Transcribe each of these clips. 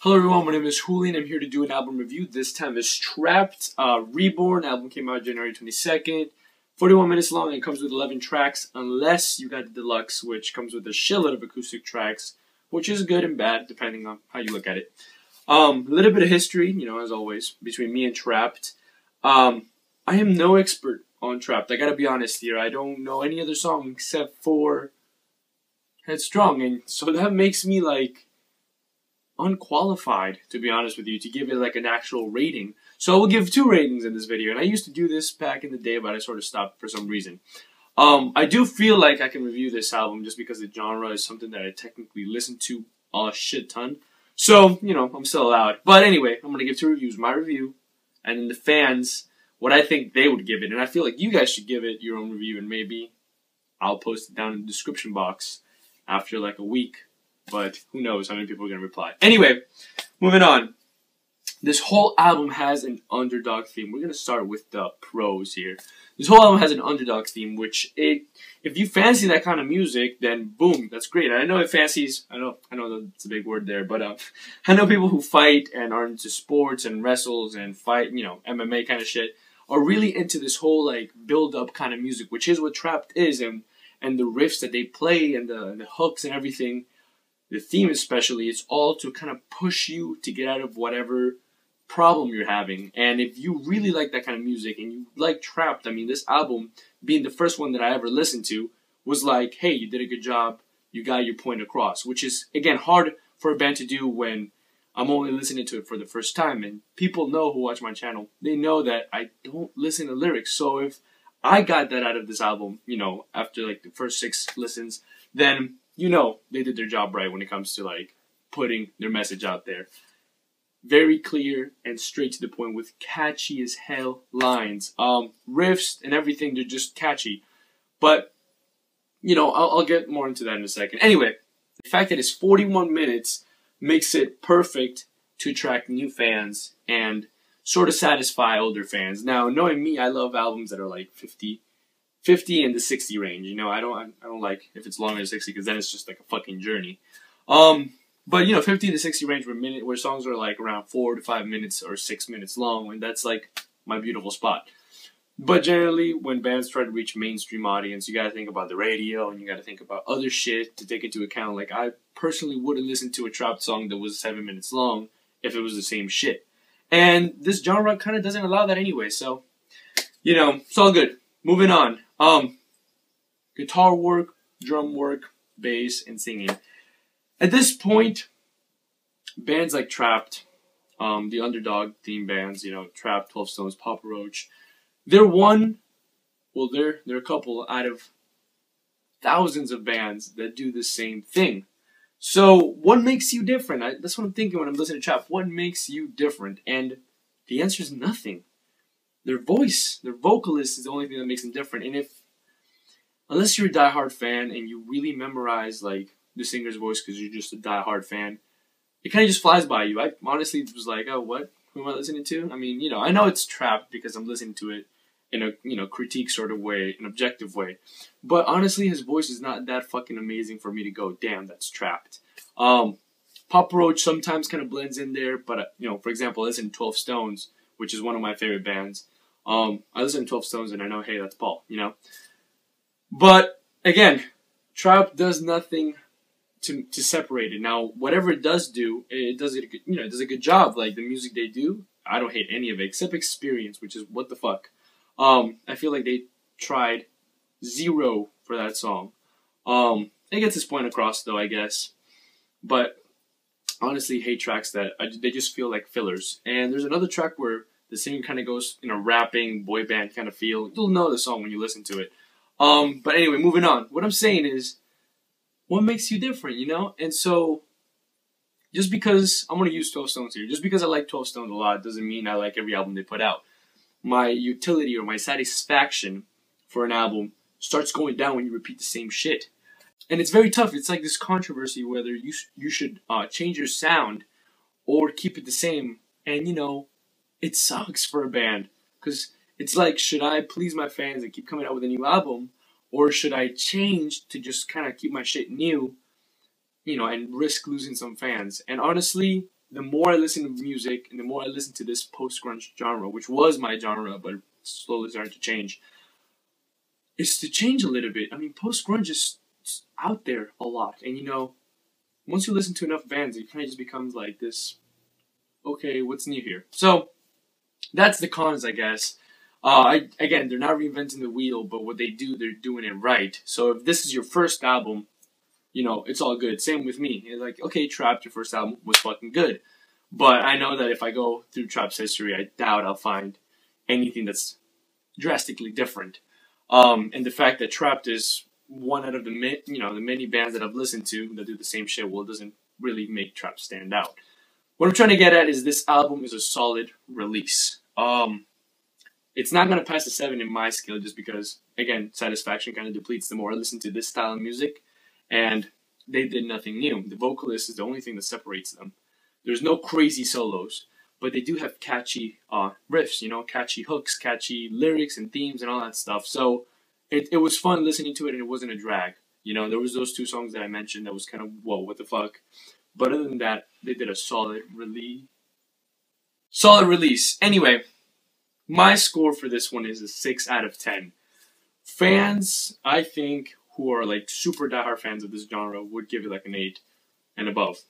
Hello everyone, my name is Julian. I'm here to do an album review. This time is Trapt. Reborn album came out January 22nd. 41 minutes long and it comes with 11 tracks unless you got the deluxe, which comes with a shitload of acoustic tracks, which is good and bad depending on how you look at it. A little bit of history, as always, between me and Trapt. I am no expert on Trapt. I gotta be honest here. I don't know any other song except for Headstrong, and so that makes me unqualified, to be honest with you, to give it an actual rating. So I will give 2 ratings in this video, and I used to do this back in the day, but I sort of stopped for some reason. I do feel like I can review this album just because the genre is something that I technically listen to a shit ton. So, I'm still allowed. But anyway, I'm going to give 2 reviews. My review, and then the fans, what I think they would give it. And I feel like you guys should give it your own review, and maybe I'll post it down in the description box after a week. But who knows how many people are going to reply. Anyway, moving on. This whole album has an underdog theme. We're going to start with the pros here. This whole album has an underdog theme, which if you fancy that kind of music, then boom, that's great. And I know it fancies, I know that's a big word there, but I know people who fight and are into sports and wrestles and fight, MMA kind of shit, are really into this whole build-up kind of music, which is what Trapt is, and the riffs that they play and the hooks and everything. The theme especially, it's all to kind of push you to get out of whatever problem you're having. And if you really like that kind of music and you like Trapt, this album, being the first one that I ever listened to, was like, hey, you did a good job, you got your point across. Which is, again, hard for a band to do when I'm only listening to it for the first time. And people know who watch my channel, they know that I don't listen to lyrics. So if I got that out of this album, after the first 6 listens, then they did their job right when it comes to putting their message out there. Very clear and straight to the point with catchy as hell lines. Riffs and everything, they're just catchy. But, I'll get more into that in a second. Anyway, the fact that it's 41 minutes makes it perfect to attract new fans and sort of satisfy older fans. Now, knowing me, I love albums that are 50 in the 60 range. I don't like if it's longer than 60 because then it's just a fucking journey. But 50 to 60 range where songs are around 4 to 5 minutes or 6 minutes long, and that's my beautiful spot. But generally, when bands try to reach mainstream audience, you gotta think about the radio and you gotta think about other shit to take into account. I personally wouldn't listen to a Trapt song that was 7 minutes long if it was the same shit. And this genre kind of doesn't allow that anyway, so it's all good. Moving on. Guitar work, drum work, bass, and singing. At this point, bands like Trapt, the underdog theme bands, Trapt, 12 Stones, Papa Roach, they're a couple out of thousands of bands that do the same thing. So, what makes you different? That's what I'm thinking when I'm listening to Trapt. What makes you different? And the answer is nothing. Their voice, their vocalist is the only thing that makes them different. And unless you're a diehard fan and you really memorize the singer's voice because you're just a diehard fan, it kind of just flies by you. I honestly was oh, what? Who am I listening to? I know it's Trapt because I'm listening to it in a critique sort of way, an objective way. But honestly, his voice is not that fucking amazing for me to go, damn, that's Trapt. Papa Roach sometimes kind of blends in there, but for example, I listen to 12 Stones, which is one of my favorite bands. I listen to 12 Stones and I know, hey, that's Paul, But, again, Trapt does nothing to separate it. Now, whatever it does do, it does a good job. The music they do, I don't hate any of it, except Experience, which is what the fuck. I feel like they tried 0 for that song. It gets its point across, though, I guess. But, honestly, hate tracks that, they just feel like fillers. And there's another track where the singer kind of goes in a rapping boy band kind of feel. You'll know the song when you listen to it. But anyway, moving on. What I'm saying is, what makes you different, And so, just because, I'm going to use 12 Stones here, just because I like 12 Stones a lot doesn't mean I like every album they put out. My utility or my satisfaction for an album starts going down when you repeat the same shit. And it's very tough. It's this controversy whether you should change your sound or keep it the same. And, it sucks for a band, because it's should I please my fans and keep coming out with a new album, or should I change to just kind of keep my shit new, and risk losing some fans? And honestly, the more I listen to music and the more I listen to this post-grunge genre, which was my genre, but slowly starting to change, is to change a little bit. I mean, post-grunge is out there a lot. And, you know, once you listen to enough bands, it kind of just becomes like this, okay, what's new here? So, that's the cons, I guess. Again, they're not reinventing the wheel, but what they do, they're doing it right. So if this is your first album, you know, it's all good. Same with me. It's like, okay, Trapt, your first album was fucking good. But I know that if I go through Trapt's history, I doubt I'll find anything that's drastically different. And the fact that Trapt is one out of the the many bands that I've listened to that do the same shit, well, it doesn't really make Trapt stand out. What I'm trying to get at is this album is a solid release. It's not going to pass a 7 in my scale just because, again, satisfaction kind of depletes the more I listen to this style of music, and they did nothing new. The vocalist is the only thing that separates them. There's no crazy solos, but they do have catchy riffs, you know, catchy hooks, catchy lyrics and themes and all that stuff. So it was fun listening to it, and it wasn't a drag. You know, there was those 2 songs that I mentioned that was kind of, whoa, what the fuck? But other than that, they did a solid release. Anyway, my score for this one is a 6 out of 10. Fans, I think, who are like super diehard fans of this genre would give it like an 8 and above.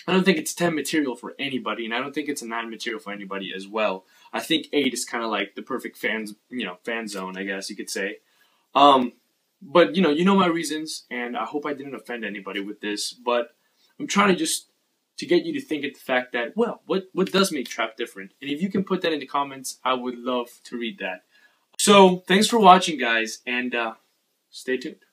I don't think it's 10 material for anybody, and I don't think it's a 9 material for anybody as well. I think 8 is kind of like the perfect fan zone, I guess you could say. But you know my reasons, and I hope I didn't offend anybody with this, but I'm trying to get you to think at the fact that, well, what does make Trapt different? And if you can put that in the comments, I would love to read that. So, thanks for watching, guys, and stay tuned.